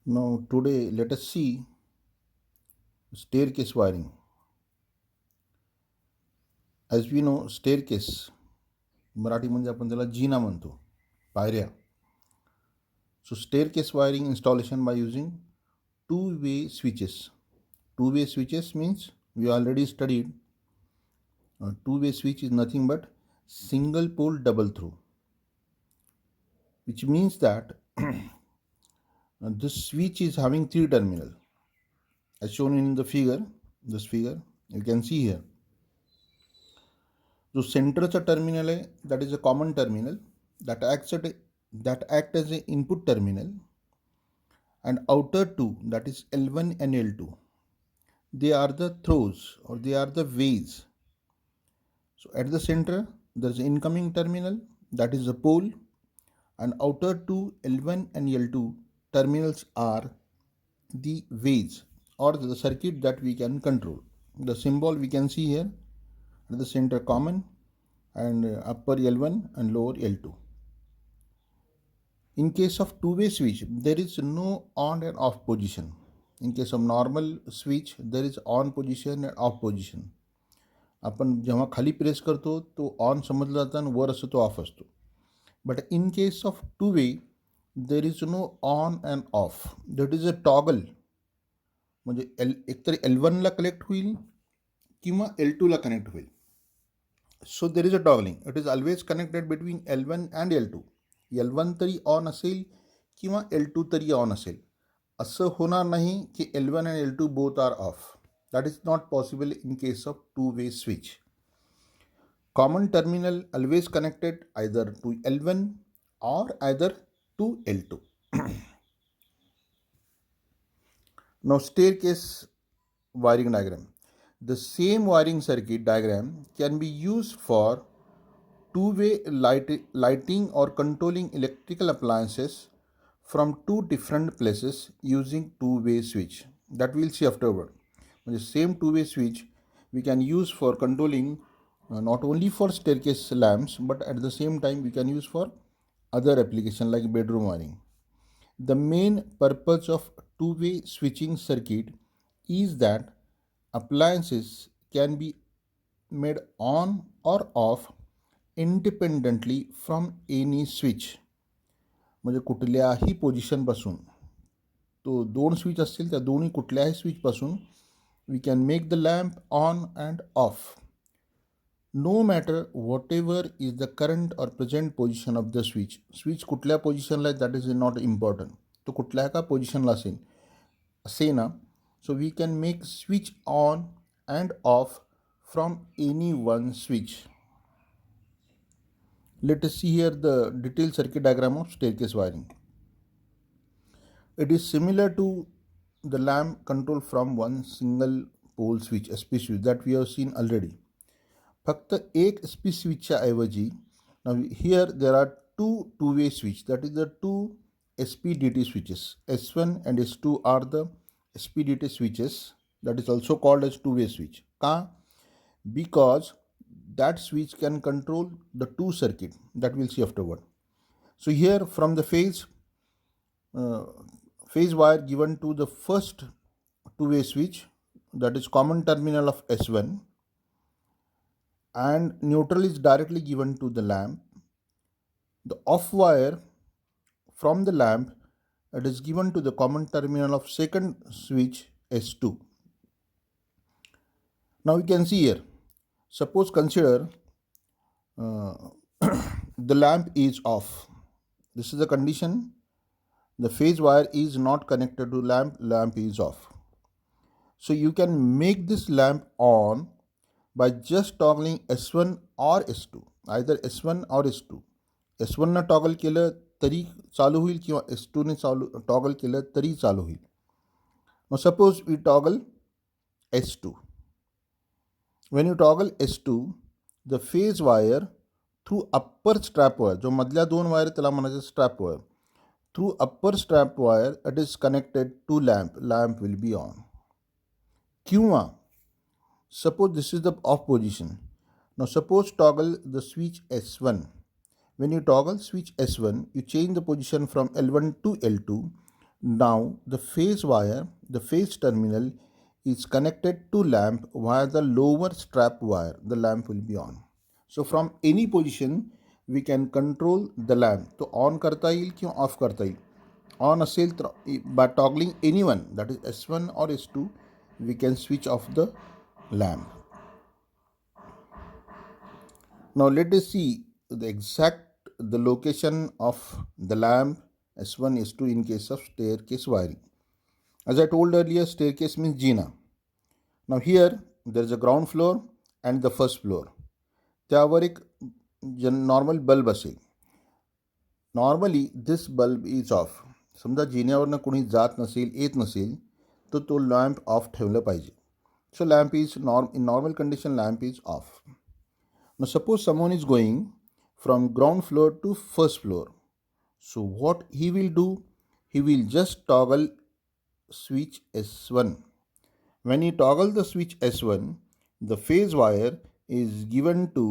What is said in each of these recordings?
Now today let us see staircase wiring. As we know staircase मराठीमध्ये आपण त्याला जिना म्हणतो, पायऱ्या. So staircase wiring installation by using two-way switches. Two-way switches means we already studied. Two-way switch is nothing but single pole double throw, which means that this switch is having three terminal as shown in the figure. This figure you can see here. जो सेंटरचा terminal आहे that is a common terminal that act as an input terminal, and outer two, that is L1 and L2, they are the throws or they are the ways. So at the center there is an incoming terminal, that is the pole, and outer two L1 and L2 terminals are the ways or the circuit that we can control. The symbol we can see here at the center common, and upper L1 and lower L2. In case of two-way switch, there is no on and off position. In case of normal switch, there is on position and off position. आपण जेव्हा खाली press करतो तो on समजला जातो आणि वर असतो तो ऑफ असतो. But in case of two way there is no on and off, that is a toggle. म्हणजे एकतर L1ला कनेक्ट होईल किंवा L2ला कनेक्ट होईल. So there is a toggling. It is always connected between L1 and L2. L1 तरी on असेल किंवा L2 तरी ऑन असेल. असं होणार नाही की L1 and L2 both are off. That is not possible in case of two-way switch. Common terminal always connected either to L1 or either to L2. Now staircase wiring diagram. The same wiring circuit diagram can be used for two-way lighting or controlling electrical appliances from two different places using two-way switch. That we'll see afterward. The same two-way switch we can use for controlling not only for staircase lamps, but at the same time we can use for other application like bedroom wiring. The main purpose of two-way switching circuit is that appliances can be made on or off independently from any switch. म्हणजे कुठल्याही पोझिशनपासून, तो दोन switch असतील त्या दोन्ही कुठल्याही स्विचपासून we can make the lamp on and off, no matter whatever is the current or present position of the switch. Switch कुठल्या पोझिशनला आहे दॅट इज नॉट इम्पॉर्टंट, तो कुठल्या का पोझिशनला असेल असे ना. So we can make switch on and off from any one switch. Let us see here the detailed circuit diagram of staircase wiring. It is similar to the lamp control from one single pole switch, SP switch, that we have seen already. फक्त एक SP switchच्या ऐवजी now here there are two-way switch, that is the two SPDT switches. S1 and S2 are the SPDT switches, that is also called as two-way switch. का? Because that switch can control the two circuit that we'll see afterward. So here from the phase wire given to the first two-way switch, that is common terminal of S1, and neutral is directly given to the lamp. The off wire from the lamp, it is given to the common terminal of second switch S2. Now you can see here, suppose consider the lamp is off. This is the condition. The phase wire is not connected to lamp is off. So you can make this lamp on by just toggling S1 or S2, either S1 or S2. S1 ने toggle केलं तरी चालू होईल किंवा S2 ने toggle केलं तरी चालू होईल. Now suppose we toggle S2. When you toggle S2, the phase wire through upper strap wire, जो मधल्या दोन वायर त्याला म्हणायचं strap wire, through upper strap wire it is connected to lamp will be on. किंवा suppose this is the off position. Now suppose toggle the switch S1. When you toggle switch S1, you change the position from L1 to L2. Now the phase terminal is connected to lamp via the lower strap wire. The lamp will be on. So from any position we can control the lamp. तो on करता येईल किंवा of करता येईल. On असेल तर by toggling any one, that is S1 or S2, we can switch off the lamp. Now let us see the location of the lamp S1 S2 in case of staircase wiring. As I told earlier, staircase means Gina. Now here there is a ground floor and the first floor. त्यावर एक normal bulb असेल. Normally this bulb is of. समजा जिन्यावरनं कोणी जात नसेल येत नसेल तर तो लॅम्प ऑफ ठेवलं पाहिजे. So lamp is in normal condition lamp is off. Now suppose someone is going from ground floor to first floor. So what he will do? He will just toggle switch S1. When he toggle the switch S1, the phase wire is given to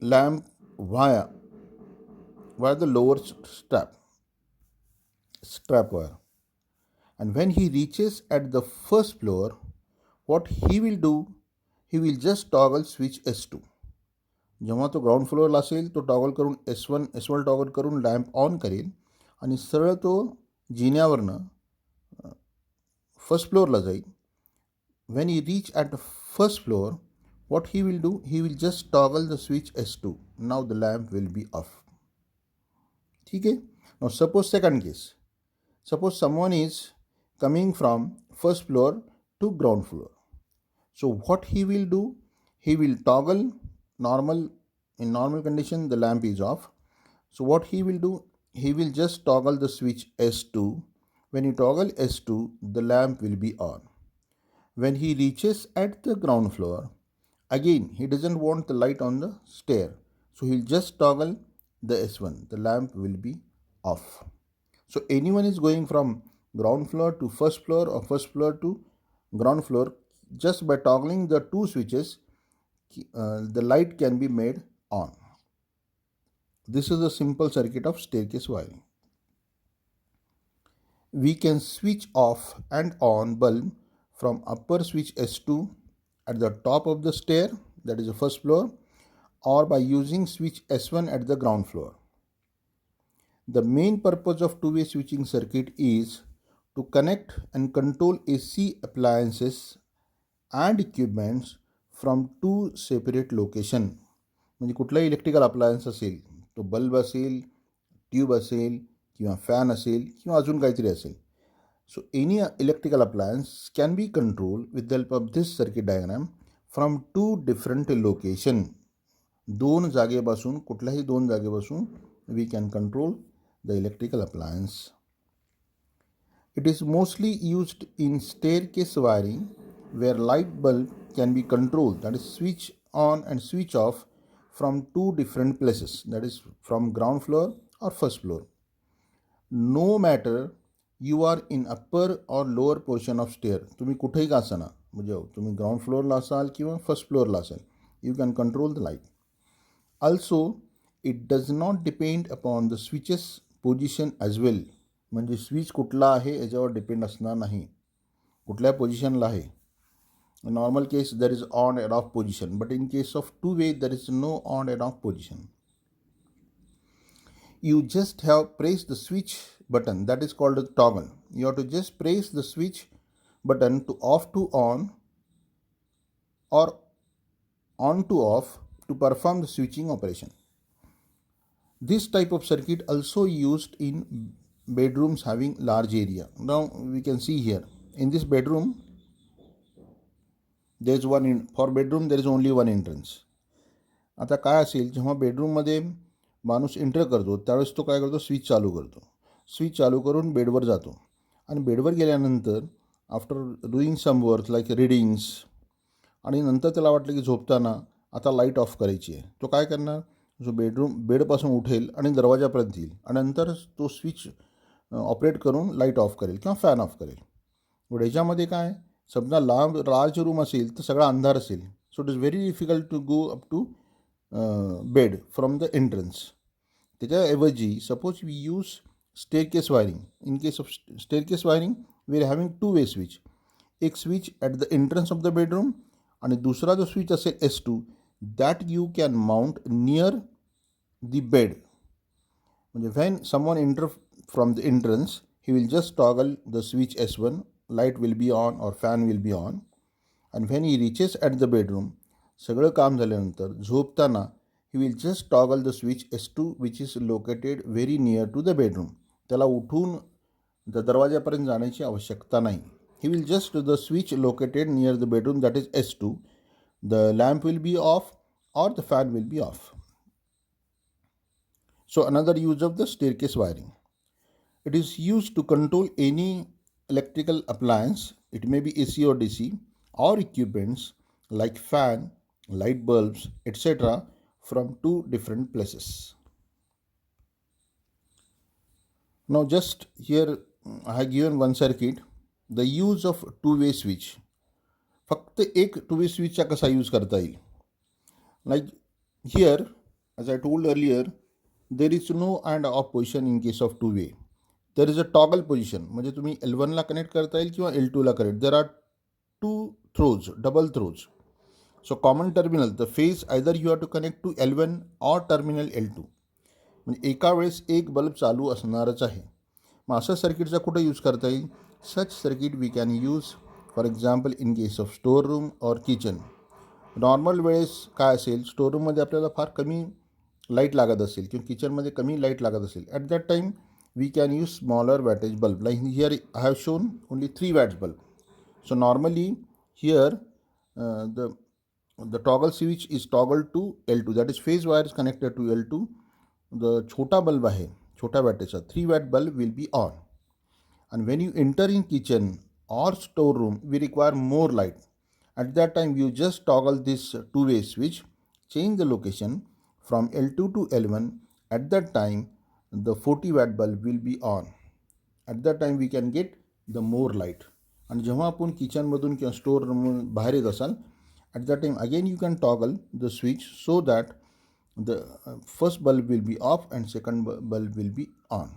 lamp via the lower strap wire. And when he reaches at the first floor, what he will do? He will just toggle switch S2. जेव्हा तो ground फ्लोअरला असेल तो toggle करून S1 toggle करून lamp on करेल आणि सरळ तो जिन्यावरनं फर्स्ट फ्लोअरला जाईल. When he reach at the first floor, what he will do? He will just toggle the switch S2. Now the lamp will be off. ठीक है. Now suppose second case. Suppose someone is coming from first floor to ground floor. So what he will do? He will toggle in normal condition the lamp is off. So what he will do? He will just toggle the switch S2. When you toggle S2, the lamp will be on. When he reaches at the ground floor, again he doesn't want the light on the stair, so he'll just toggle the S1. The lamp will be off. So anyone is going from ground floor to first floor or first floor to ground floor, just by toggling the two switches, the light can be made on. This is a simple circuit of staircase wiring. We can switch off and on bulb from upper switch S2 at the top of the stair, that is the first floor, or by using switch S1 at the ground floor. The main purpose of two-way switching circuit is to connect and control AC appliances and equipments from two separate location. म्हणजे कुठलाही electrical appliance असेल, तो bulb असेल, tube असेल किंवा fan असेल किंवा अजून काहीतरी असेल. So any electrical appliance can be control with the help of this circuit diagram from two different location. दोन जागेपासून, कुठल्याही दोन जागेपासून we can control the electrical appliance. It is mostly used in staircase wiring where light bulb can be controlled, that is switch on and switch off from two different places, that is from ground floor or first floor. No matter you are in upper or lower portion of stair, तुम्ही कुठेही का असाना, म्हणजे तुम्ही ground फ्लोअरला असाल किंवा first फ्लोअरला असाल, you can control the light. Also it does not depend upon the switches position as well. म्हणजे स्विच कुठला आहे याच्यावर डिपेंड असणार नाही, कुठल्या पोझिशनला आहे. In normal case there is on and off position, but in case of two-way there is no on and off position. You just have press the switch button, that is called a toggle. You have to just press the switch button to off to on or on to off to perform the switching operation. This type of circuit also used in bedrooms having large area. Now we can see here in this bedroom there is for bedroom there is only one entrance. आता काय असेल, जेव्हा बेडरूममध्ये माणूस enter करतो त्यावेळेस तो काय करतो, स्विच चालू करतो. स्विच चालू करून बेडवर जातो आणि बेडवर गेल्यानंतर after doing some work like readings आणि नंतर त्याला वाटलं की झोपताना आता लाईट ऑफ करायची आहे, तो काय करणार, जो बेडपासून उठेल आणि दरवाजापर्यंत येईल आणि नंतर तो स्विच ऑपरेट करून लाईट ऑफ करेल किंवा फॅन ऑफ करेल. पण ह्याच्यामध्ये काय, समजा लार्ज रूम असेल तर सगळा अंधार असेल. So it is very difficult to go up to bed from the entrance. त्याच्याऐवजी suppose we use staircase wiring. In case of staircase wiring, we are having two-way switch. एक switch at the entrance of the bedroom आणि दुसरा जो switch असेल S2 that you can mount near the bed. म्हणजे when someone enter from the entrance he will just toggle the switch S1, light will be on और fan will be on. आणि when he reaches at the bedroom, सगळं काम झाल्यानंतर झोपताना he will just toggle the switch S2 which is located very near to the bedroom. त्याला उठून दरवाजापर्यंत जाण्याची आवश्यकता नाही. He will just the switch located near the bedroom, that is S2. The lamp will be off or the fan will be off. So another use of the staircase wiring. It is used to control any electrical appliance. It may be AC or DC or equipments like fan, light bulbs, etc. from two different places. Now just here I have given one circuit. The use of two way switch. फक्त एक two way स्विचचा कसा use करता येईल. Like here as I told earlier there is no and off position in case of two way. There is a toggle position. म्हणजे तुम्ही L1ला connect करता येईल किंवा L2ला connect. There are two throws, double throws. So common terminal the phase either you have to connect to L1 or terminal L2. म्हणजे एका वेळेस एक बल्ब चालू असणारच आहे. मग असं सर्किटचा कुठं यूज करता येईल. Such circuit we can use for example in case of store room or kitchen. Normal वेळेस काय असेल, स्टोर रूममध्ये आपल्याला फार कमी लाईट लागत असेल किंवा किचनमध्ये कमी लाईट लागत असेल. At that time we can use smaller wattage bulb. Like here I have shown only 3 watts bulb. So normally here the toggle switch is toggle to L2, that is phase wire is connected to L2. The छोटा bulb आहे, छोट्या वॅटेचा 3 watt bulb will be on. And when you enter in kitchen or storeroom, we require more light. At that time, you just toggle this two-way switch, change the location from L2 to L1. At that time, the 40 watt bulb will be on. At that time, we can get the more light. आणि जेव्हा आपण किचनमधून किंवा store room बाहेर येत असाल, at that time again you can toggle the switch so that the first bulb will be off and second bulb will be on.